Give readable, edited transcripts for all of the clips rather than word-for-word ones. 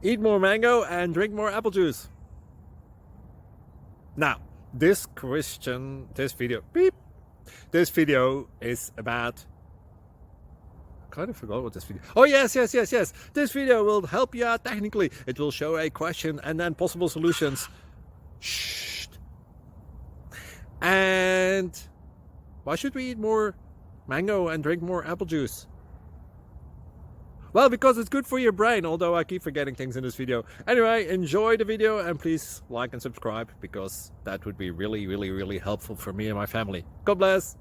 Eat more mango and drink more apple juice. Now, this video is about, I kind of forgot what this video. Oh, yes. This video will help you out technically. It will show a question and then possible solutions. Shh. And why should we eat more mango and drink more apple juice? Well, because it's good for your brain, although I keep forgetting things in this video. Anyway, enjoy the video and please like and subscribe, because that would be really helpful for me and my family. God bless!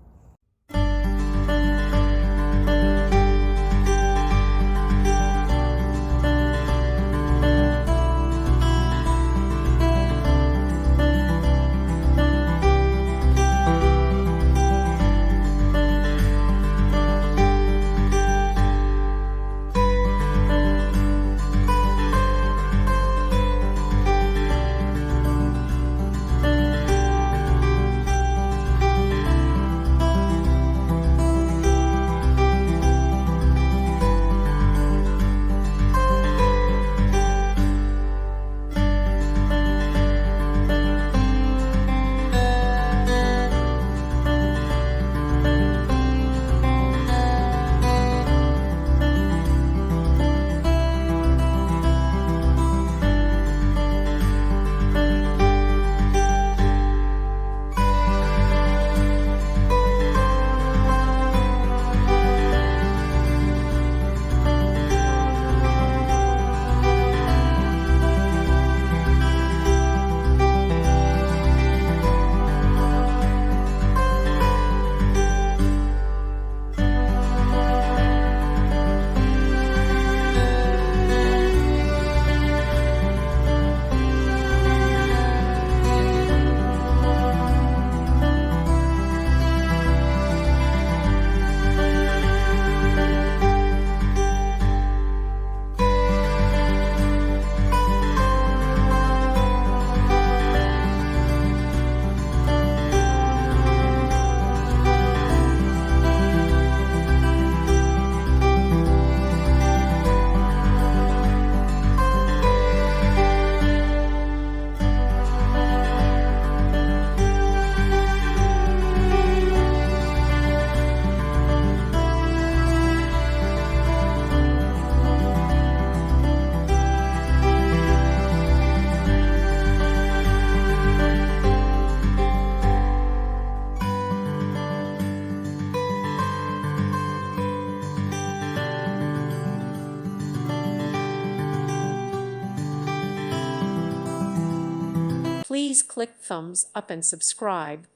Please click thumbs up and subscribe.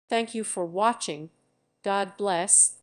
Thank you for watching. God bless.